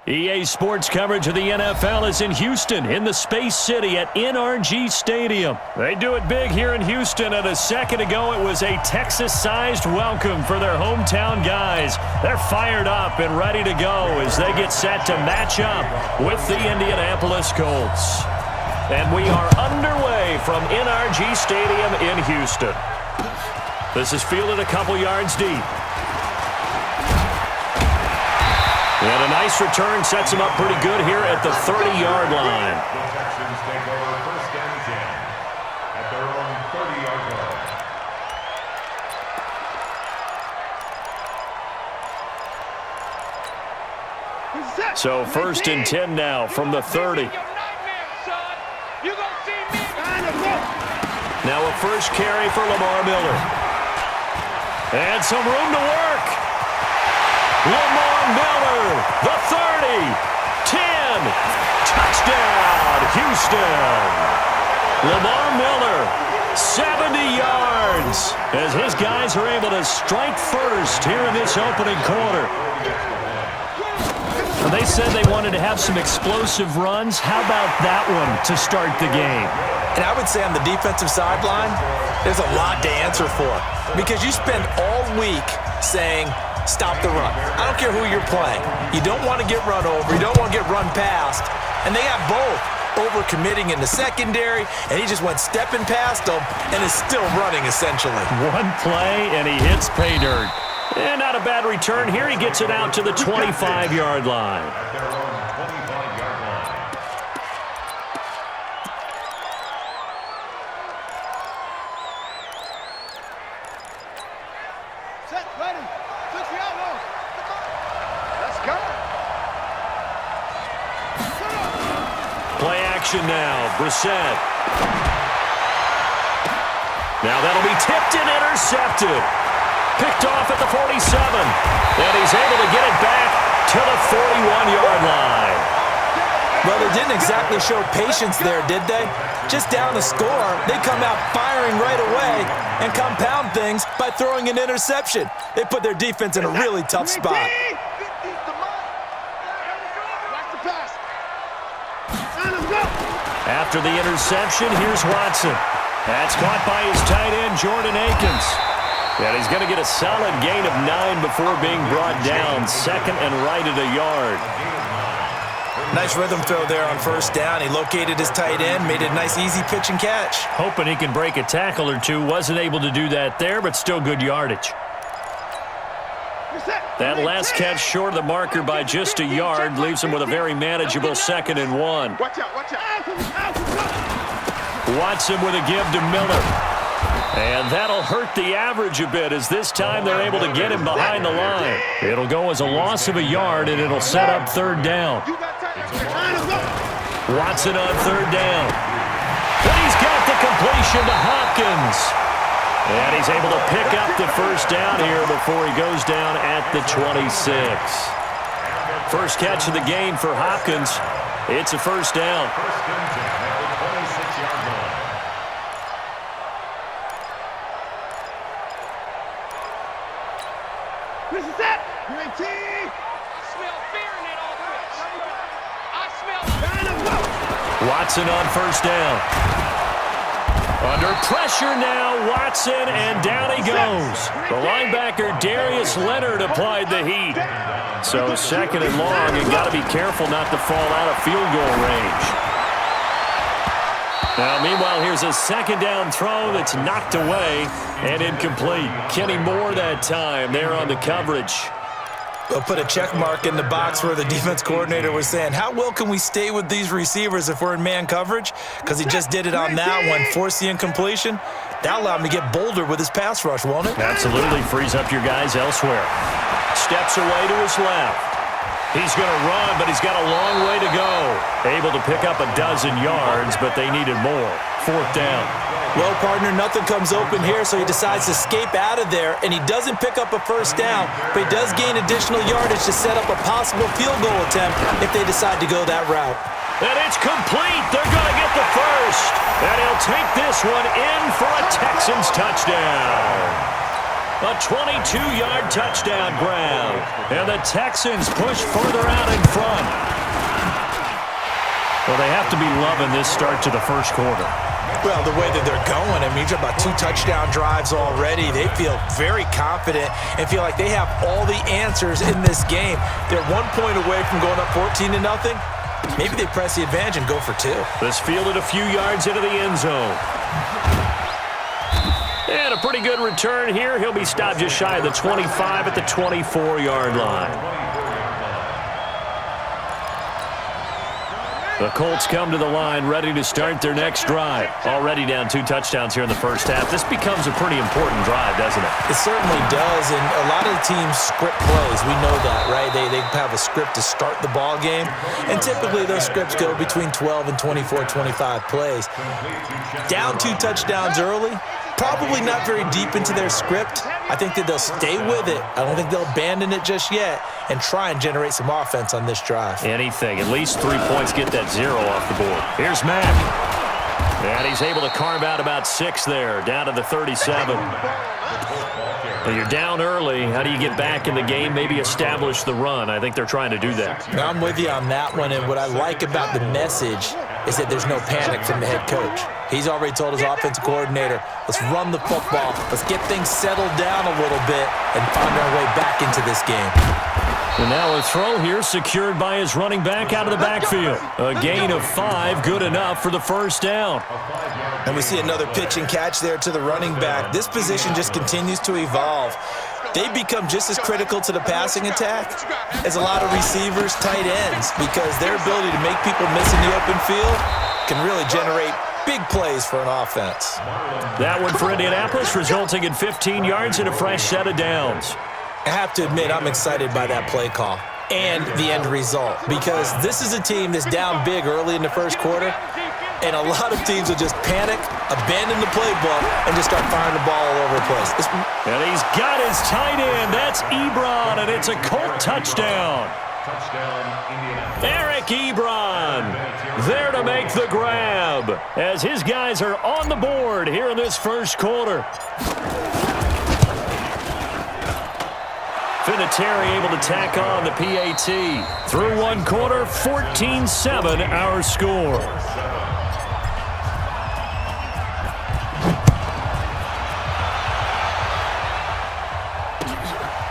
EA Sports coverage of the NFL is in Houston, in the Space City at NRG Stadium. They do it big here in Houston, and a second ago it was a Texas-sized welcome for their hometown guys. They're fired up and ready to go as they get set to match up with the Indianapolis Colts. And we are underway from NRG Stadium in Houston. This is fielded a couple yards deep. And a nice return sets him up pretty good here at the 30-yard line. Texans take over first and 10 at their own 30-yard line. So first and 10 now from the 30. Now a first carry for Lamar Miller. And some room to work. Lamar Miller, the 30, 10, touchdown, Houston. Lamar Miller, 70 yards, as his guys are able to strike first here in this opening quarter. Well, they said they wanted to have some explosive runs. How about that one to start the game? And I would say on the defensive sideline, there's a lot to answer for, because you spend all week saying, stop the run. I don't care who you're playing. You don't want to get run over. You don't want to get run past. And they have both. Over-committing in the secondary, and he just went stepping past them and is still running, essentially. One play, and he hits pay dirt. And not a bad return here. He gets it out to the 25-yard line. Play action now, Brissett. Now that'll be tipped and intercepted. Picked off at the 47. And he's able to get it back to the 41-yard line. Well, they didn't exactly show patience there, did they? Just down the score, they come out firing right away and compound things by throwing an interception. They put their defense in a really tough spot. After the interception, here's Watson. That's caught by his tight end, Jordan Akins. And he's going to get a solid gain of 9 before being brought down. Second and right at a yard. Nice rhythm throw there on first down. He located his tight end, made it a nice, easy pitch and catch. Hoping he can break a tackle or two. Wasn't able to do that there, but still good yardage. That last catch short of the marker by just a yard leaves him with a very manageable second and 1. Watson with a give to Miller. And that'll hurt the average a bit, as this time they're able to get him behind the line. It'll go as a loss of a yard, and it'll set up third down. Watson on third down. And he's got the completion to Hopkins. And he's able to pick up the first down here before he goes down at the 26. First catch of the game for Hopkins. It's a first down. Watson on first down. Under pressure now, Watson, and down he goes. The linebacker, Darius Leonard, applied the heat. So second and long, and got to be careful not to fall out of field goal range. Now, meanwhile, here's a second down throw that's knocked away and incomplete. Kenny Moore that time there on the coverage. They'll put a check mark in the box where the defense coordinator was saying, how well can we stay with these receivers if we're in man coverage? Because he just did it on that one, forced the incompletion. That'll allow him to get bolder with his pass rush, won't it? Absolutely. Frees up your guys elsewhere. Steps away to his left. He's going to run, but he's got a long way to go. Able to pick up a dozen yards, but they needed more. Fourth down. Well, partner, nothing comes open here, so he decides to escape out of there, and he doesn't pick up a first down, but he does gain additional yardage to set up a possible field goal attempt if they decide to go that route. And it's complete. They're going to get the first. And he'll take this one in for a Texans touchdown. A 22-yard touchdown grab. And the Texans push further out in front. Well, they have to be loving this start to the first quarter. Well, the way that they're going, I mean, you're talking about 2 touchdown drives already. They feel very confident and feel like they have all the answers in this game. They're 1 point away from going up 14-0. Maybe they press the advantage and go for 2. This fielded a few yards into the end zone. And a pretty good return here. He'll be stopped just shy of the 25 at the 24-yard line. The Colts come to the line ready to start their next drive. Already down 2 touchdowns here in the first half. This becomes a pretty important drive, doesn't it? It certainly does, and a lot of the teams script plays. We know that, right? They have a script to start the ball game, and typically those scripts go between 12 and 24, 25 plays. Down 2 touchdowns early, probably not very deep into their script. I think that they'll stay with it. I don't think they'll abandon it just yet and try and generate some offense on this drive. Anything. At least 3 points, get that 0 off the board. Here's Mack. And he's able to carve out about 6 there, down to the 37. Well, you're down early. How do you get back in the game? Maybe establish the run. I think they're trying to do that. Now, I'm with you on that one, and what I like about the message is that there's no panic from the head coach. He's already told his offensive coordinator, let's run the football, let's get things settled down a little bit and find our way back into this game. And now a throw here secured by his running back out of the backfield. A gain of 5, good enough for the first down. And we see another pitch and catch there to the running back. This position just continues to evolve. They become just as critical to the passing attack as a lot of receivers, tight ends, because their ability to make people miss in the open field can really generate big plays for an offense. That one for Indianapolis, resulting in 15 yards and a fresh set of downs. I have to admit, I'm excited by that play call and the end result, because this is a team that's down big early in the first quarter, and a lot of teams will just panic, abandon the playbook, and just start firing the ball all over the place. And he's got his tight end. That's Ebron, and it's a Colt touchdown. Eric Ebron there to make the grab as his guys are on the board here in this first quarter. Vinatieri able to tack on the PAT. Through 1 quarter, 14-7 our score.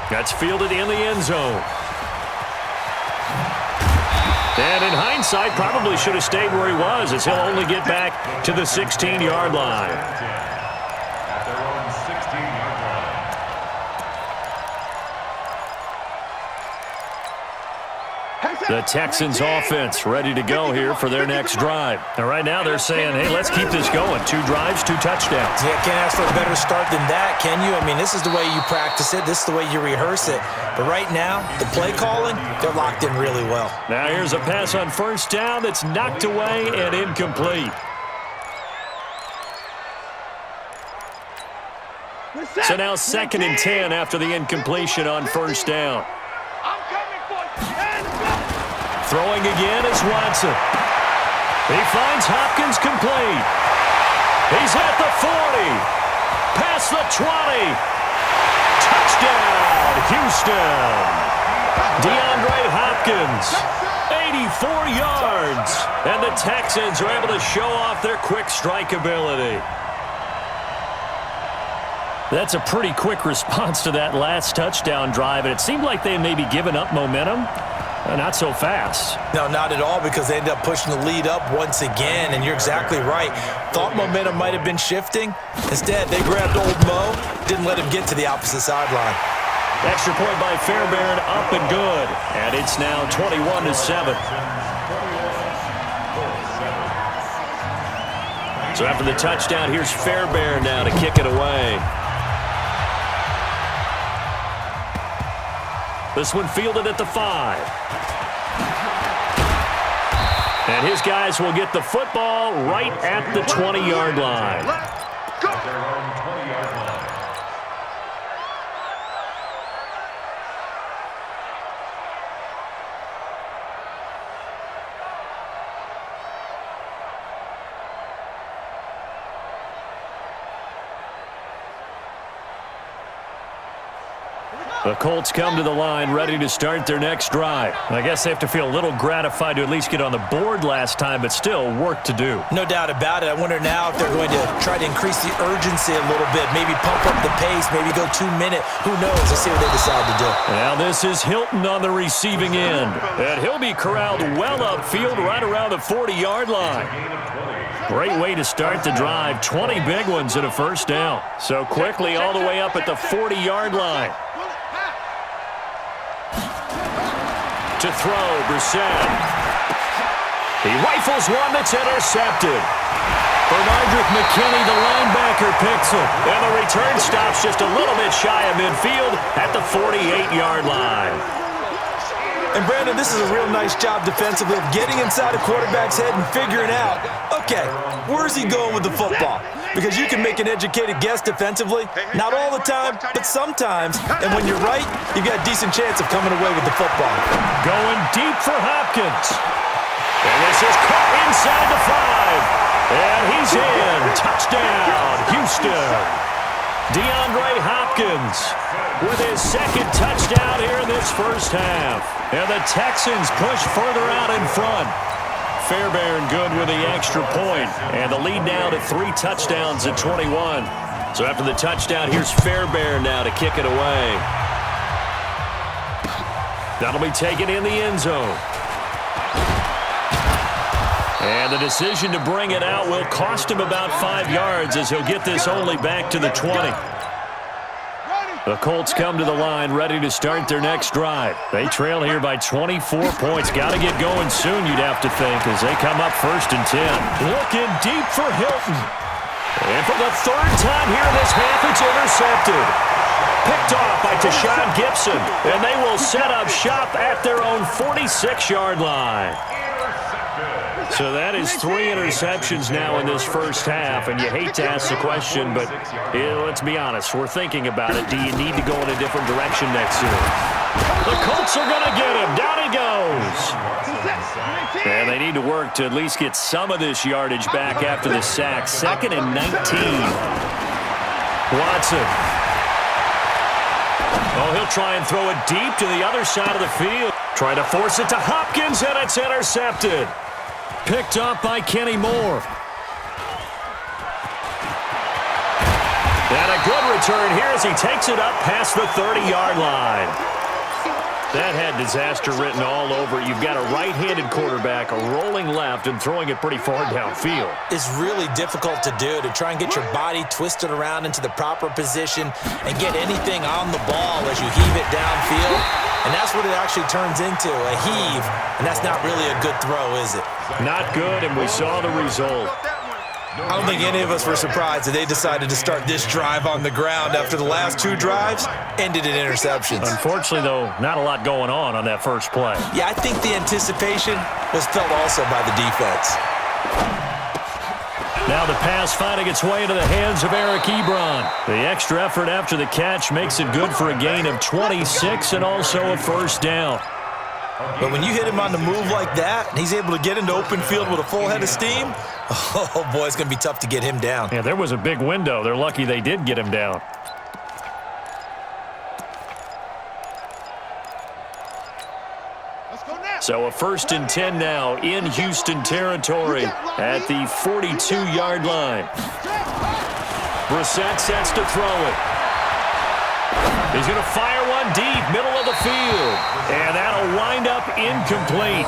That's fielded in the end zone. And in hindsight, probably should have stayed where he was, as he'll only get back to the 16-yard line. The Texans offense ready to go here for their next drive. And right now they're saying, hey, let's keep this going. 2 drives, 2 touchdowns. Yeah, can't ask for a better start than that, can you? I mean, this is the way you practice it. This is the way you rehearse it. But right now, the play calling, they're locked in really well. Now here's a pass on first down that's knocked away and incomplete. So now 2nd and 10 after the incompletion on first down. Throwing again is Watson. He finds Hopkins complete. He's at the 40. Past the 20. Touchdown, Houston. DeAndre Hopkins, 84 yards. And the Texans are able to show off their quick strike ability. That's a pretty quick response to that last touchdown drive, and it seemed like they may be giving up momentum. Not so fast. No, not at all, because they ended up pushing the lead up once again, and you're exactly right. Thought momentum might have been shifting. Instead, they grabbed old Mo, didn't let him get to the opposite sideline. Extra point by Fairbairn, up and good. And it's now 21-7. So after the touchdown, here's Fairbairn now to kick it away. This one fielded at the 5. And his guys will get the football right at the 20-yard line. Let's go. Their own 20-yard line. The Colts come to the line ready to start their next drive. I guess they have to feel a little gratified to at least get on the board last time, but still work to do. No doubt about it. I wonder now if they're going to try to increase the urgency a little bit, maybe pump up the pace, maybe go 2-minute. Who knows? Let's see what they decide to do. Now this is Hilton on the receiving end, and he'll be corralled well upfield right around the 40-yard line. Great way to start the drive. 20 big ones and a first down. So quickly all the way up at the 40-yard line. To throw, Brissett. He rifles one that's intercepted. Bernardrick McKinney, the linebacker, picks it. And the return stops just a little bit shy of midfield at the 48-yard line. And, Brandon, this is a real nice job defensively of getting inside a quarterback's head and figuring out, okay, where's he going with the football? Because you can make an educated guess defensively. Not all the time, but sometimes. And when you're right, you've got a decent chance of coming away with the football. Going deep for Hopkins. And this is caught inside the 5. And he's in. Touchdown, Houston. DeAndre Hopkins with his second touchdown here in this first half. And the Texans push further out in front. Fairbairn good with the extra point. And the lead now to 3 touchdowns at 21. So after the touchdown, here's Fairbairn now to kick it away. That'll be taken in the end zone. And the decision to bring it out will cost him about 5 yards as he'll get this only back to the 20. The Colts come to the line ready to start their next drive. They trail here by 24 points. Got to get going soon, you'd have to think, as they come up 1st and 10. Looking deep for Hilton. And for the 3rd time here in this half, it's intercepted. Picked off by Tashawn Gibson. And they will set up shop at their own 46-yard line. So that is 3 interceptions now in this first half, and you hate to ask the question, but let's be honest, we're thinking about it. Do you need to go in a different direction next year? The Colts are going to get him. Down he goes. And they need to work to at least get some of this yardage back after the sack. 2nd and 19. Watson. Oh, he'll try and throw it deep to the other side of the field. Trying to force it to Hopkins, and it's intercepted. Picked up by Kenny Moore. And a good return here as he takes it up past the 30-yard line. That had disaster written all over it. You've got a right-handed quarterback, a rolling left, and throwing it pretty far downfield. It's really difficult to do, to try and get your body twisted around into the proper position and get anything on the ball as you heave it downfield. And that's what it actually turns into, a heave. And that's not really a good throw, is it? Not good, and we saw the result. I don't think any of us were surprised that they decided to start this drive on the ground after the last 2 drives ended in interceptions. Unfortunately, though, not a lot going on that first play. Yeah, I think the anticipation was felt also by the defense. Now the pass finding its way into the hands of Eric Ebron. The extra effort after the catch makes it good for a gain of 26 and also a first down. But when you hit him on the move like that, and he's able to get into open field with a full head of steam, oh, boy, it's going to be tough to get him down. Yeah, there was a big window. They're lucky they did get him down. So a 1st and 10 now in Houston territory at the 42-yard line. Brissett sets to throw it. He's going to fire one deep, middle of the field. And that'll wind up incomplete.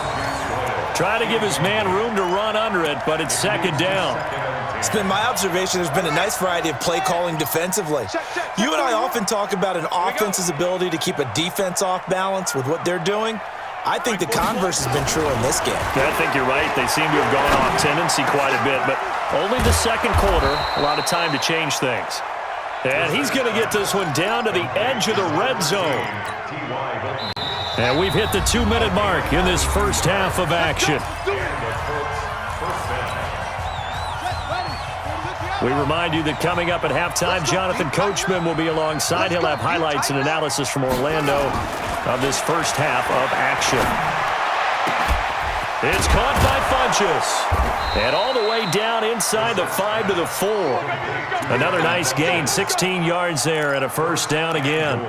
Try to give his man room to run under it, but it's 2nd down. It's been my observation there's been a nice variety of play calling defensively. You and I often talk about an offense's ability to keep a defense off balance with what they're doing. I think the converse has been true in this game. I think you're right. They seem to have gone off tendency quite a bit, but only the 2nd quarter, a lot of time to change things. And he's going to get this one down to the edge of the red zone. And we've hit the 2-minute mark in this first half of action. We remind you that coming up at halftime, Jonathan Coachman will be alongside. He'll have highlights and analysis from Orlando of this first half of action. It's caught by Funchess. And all the way down inside the 5 to the 4. Another nice gain, 16 yards there and a first down again.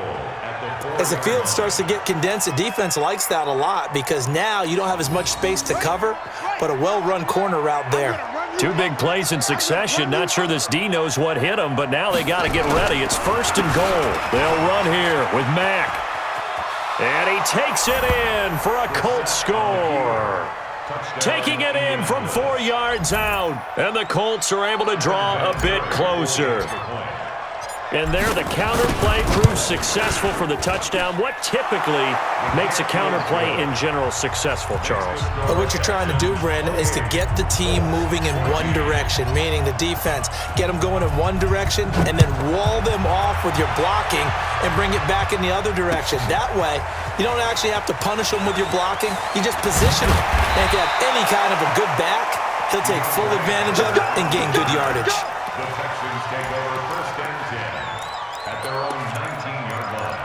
As the field starts to get condensed, the defense likes that a lot because now you don't have as much space to cover, but a well-run corner route there. Two big plays in succession. Not sure this D knows what hit him, but now they got to get ready. It's 1st and goal. They'll run here with Mack. And he takes it in for a Colts score. Taking it in from 4 yards out. And the Colts are able to draw a bit closer. And there, the counter play proves successful for the touchdown. What typically makes a counter play in general successful, Charles? Well, what you're trying to do, Brandon, is to get the team moving in one direction, meaning the defense. Get them going in one direction and then wall them off with your blocking and bring it back in the other direction. That way, you don't actually have to punish them with your blocking. You just position them. And if you have any kind of a good back, he'll take full advantage of it and gain good yardage. The Texans take over 1st and 10 at their own 19-yard line.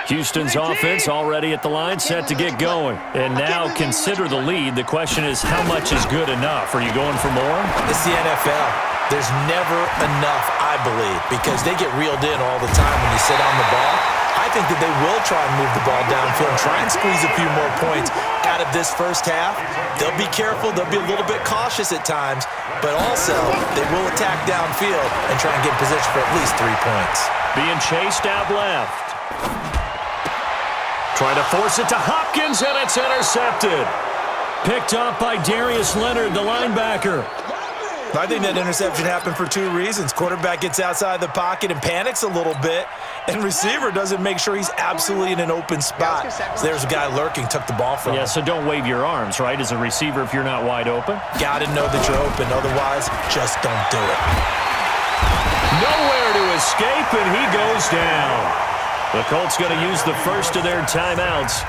Houston's offense already at the line, set to get going. And now consider the lead. The question is, how much is good enough? Are you going for more? It's the NFL. There's never enough, I believe, because they get reeled in all the time when you sit on the ball. I think that they will try and move the ball downfield and try and squeeze a few more points out of this first half. They'll be careful. They'll be a little bit cautious at times, but also they will attack downfield and try and get in position for at least 3 points. Being chased out left. Trying to force it to Hopkins, and it's intercepted. Picked up by Darius Leonard, the linebacker. I think that interception happened for 2 reasons. Quarterback gets outside the pocket and panics a little bit, and receiver doesn't make sure he's absolutely in an open spot. So there's a guy lurking, took the ball from him. Yeah, so don't wave your arms, right, as a receiver if you're not wide open? Got to know that you're open. Otherwise, just don't do it. Nowhere to escape, and he goes down. The Colts going to use the first of their timeouts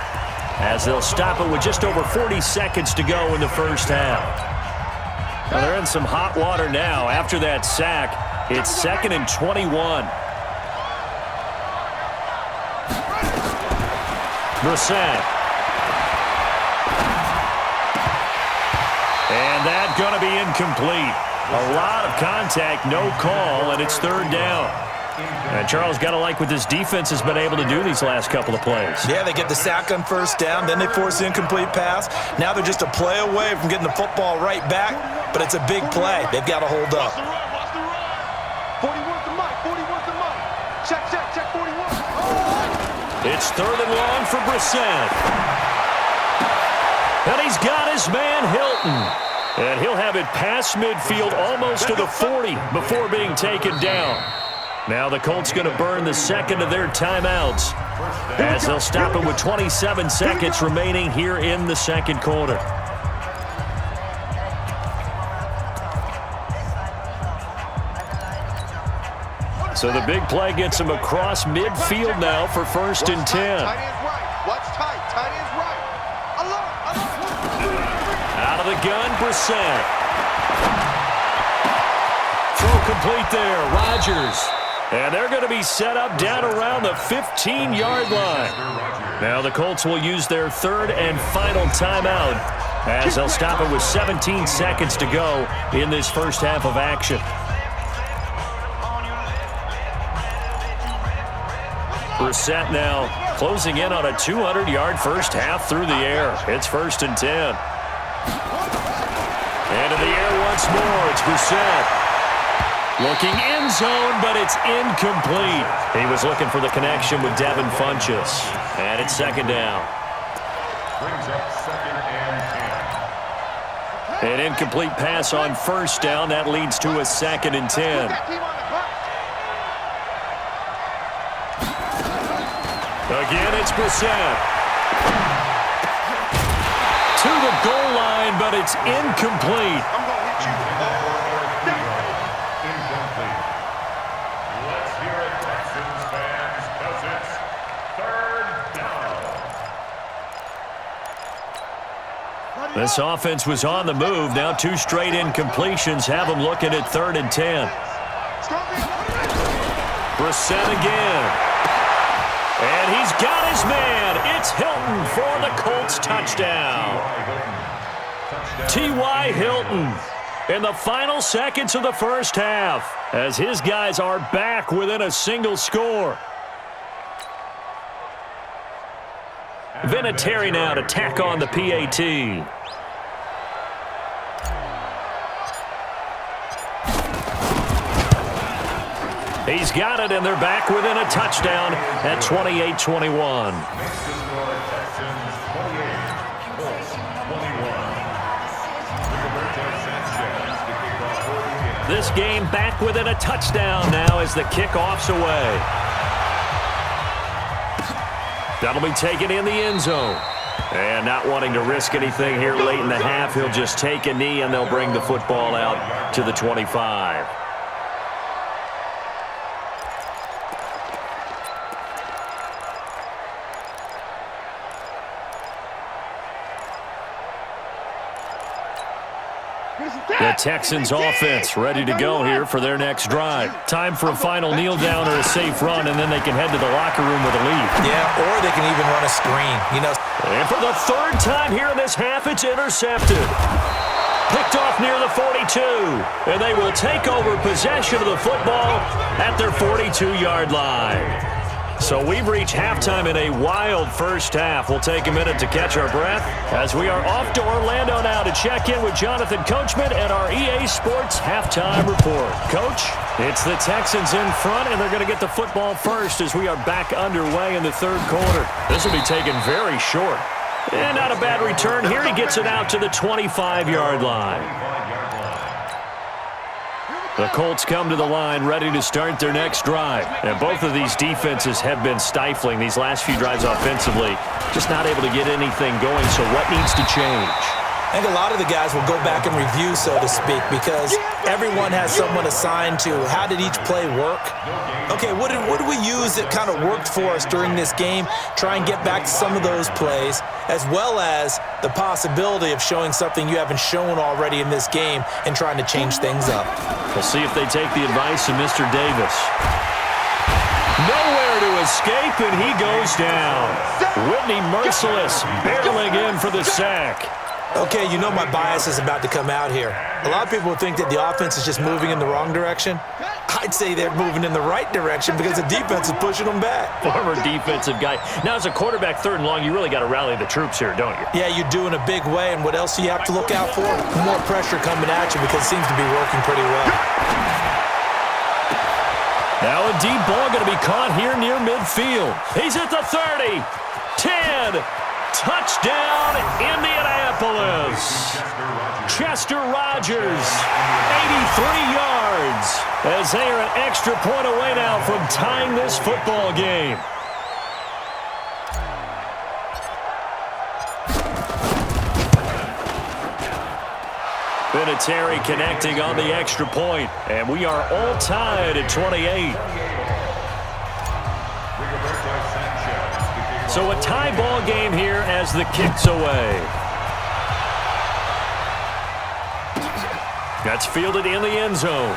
as they'll stop it with just over 40 seconds to go in the first half. Well, they're in some hot water now. After that sack, it's 2nd and 21. Brissett. And that's going to be incomplete. A lot of contact, no call, and it's 3rd down. And Charles, got to like what this defense has been able to do these last couple of plays. Yeah, they get the sack on 1st down, then they force the incomplete pass. Now they're just a play away from getting the football right back, but it's a big play. They've got to hold up. 41's the mic, 41's the mic. Check, 41. It's 3rd and long for Brissett. And he's got his man Hilton. And he'll have it past midfield almost to the 40 before being taken down. Now the Colts going to burn the second of their timeouts as they'll stop it with 27 seconds remaining here in the second quarter. So the big play gets him across midfield now for 1st and 10. Tight end's right. Watch tight. Tight end's right. Out of the gun, Brissett. Throw complete there, Rodgers. And they're going to be set up down around the 15-yard line. Now the Colts will use their 3rd and final timeout as they'll stop it with 17 seconds to go in this first half of action. Brissett now closing in on a 200-yard first half through the air. It's 1st and 10. And in the air once more, it's Brissett. Looking end zone, but it's incomplete. He was looking for the connection with Devin Funchess. And it's 2nd down. Brings up 2nd and 10. An incomplete pass on 1st down. That leads to a 2nd and 10. Again, it's Brissett. To the goal line, but it's incomplete. I'm going to hit you. Incomplete. Let's hear it, Texans fans, because it's 3rd down. This offense was on the move. Now 2 straight incompletions have them looking at 3rd and 10. Brissett again. And he's got his man. It's Hilton for the Colts touchdown. T.Y. Hilton in the final seconds of the first half. as his guys are back within a single score. Vinatieri now to tack on the PAT. He's got it, and they're back within a touchdown at 28-21. This game back within a touchdown now as the kickoff's away. That'll be taken in the end zone. And not wanting to risk anything here late in the half, he'll just take a knee, and they'll bring the football out to the 25. The Texans offense ready to go here for their next drive. Time for a final kneel down or a safe run, and then they can head to the locker room with a lead. Yeah, or they can even run a screen. And for the third time here in this half, it's intercepted. Picked off near the 42. And they will take over possession of the football at their 42-yard line. So we've reached halftime in a wild first half. We'll take a minute to catch our breath as we are off to Orlando now to check in with Jonathan Coachman and our EA Sports halftime report. Coach, it's the Texans in front, and they're going to get the football first as we are back underway in the third quarter. This will be taken very short. And not a bad return here. He gets it out to the 25-yard line. The Colts come to the line ready to start their next drive. And both of these defenses have been stifling these last few drives offensively. Just not able to get anything going, so what needs to change? I think a lot of the guys will go back and review, so to speak, because everyone has someone assigned to how did each play work. Okay, what did we use that kind of worked for us during this game? Try and get back to some of those plays, as well as the possibility of showing something you haven't shown already in this game and trying to change things up. We'll see if they take the advice of Mr. Davis. Nowhere to escape, and he goes down. Whitney Merciless barreling in for the sack. Okay, you know my bias is about to come out here. A lot of people think that the offense is just moving in the wrong direction. I'd say they're moving in the right direction because the defense is pushing them back. Former defensive guy. Now, as a quarterback, third and long, you really got to rally the troops here, don't you? Yeah, you do in a big way, and what else do you have to look out for? More pressure coming at you because it seems to be working pretty well. Now a deep ball going to be caught here near midfield. He's at the 30, 10, touchdown, Indianapolis. Chester Rogers, 83 yards, as they are an extra point away now from tying this football game. Vinatieri connecting on the extra point, and we are all tied at 28. So a tie ball game here as the kick's away. That's fielded in the end zone.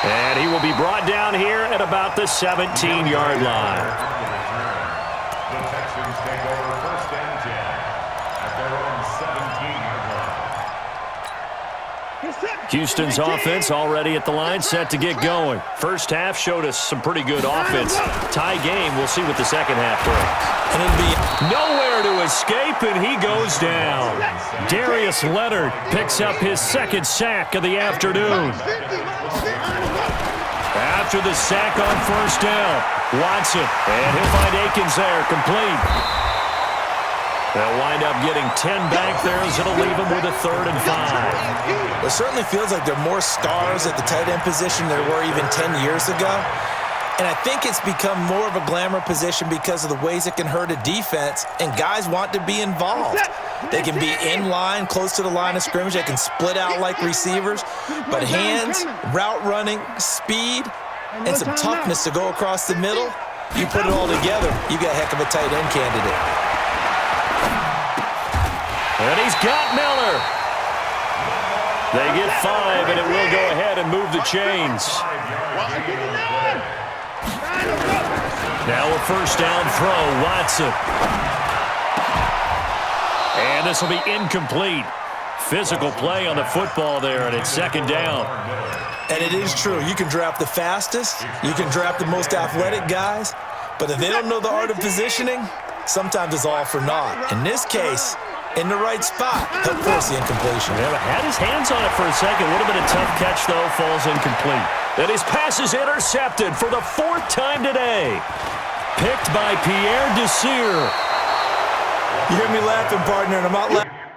And he will be brought down here at about the 17-yard line. The Texans take over first and 10 at their own 17-yard line. Houston's offense already at the line, set to get going. First half showed us some pretty good offense. Tie game, we'll see what the second half brings. And it'll be nowhere to escape, and he goes down. Darius Leonard picks up his second sack of the afternoon. After the sack on first down, Watson, and he'll find Akins there, complete. They'll wind up getting 10 back there as it'll leave them with a 3rd and 5. It certainly feels like there are more stars at the tight end position than there were even 10 years ago. And I think it's become more of a glamour position because of the ways it can hurt a defense, and guys want to be involved. They can be in line, close to the line of scrimmage. They can split out like receivers. But hands, route running, speed, and some toughness to go across the middle, you put it all together, you got a heck of a tight end candidate. And he's got Miller. They get 5, and it will go ahead and move the chains. Now a first down throw, Watson. And this will be incomplete. Physical play on the football there, and it's second down. And it is true. You can draft the fastest. You can draft the most athletic guys. But if they don't know the art of positioning, sometimes it's all for naught. In this case, in the right spot, help force the incompletion. Yeah, had his hands on it for a second. Would have been a tough catch, though. Falls incomplete. And his pass is intercepted for the 4th time today. Picked by Pierre Desir. You hear me laughing, partner, and I'm not laughing.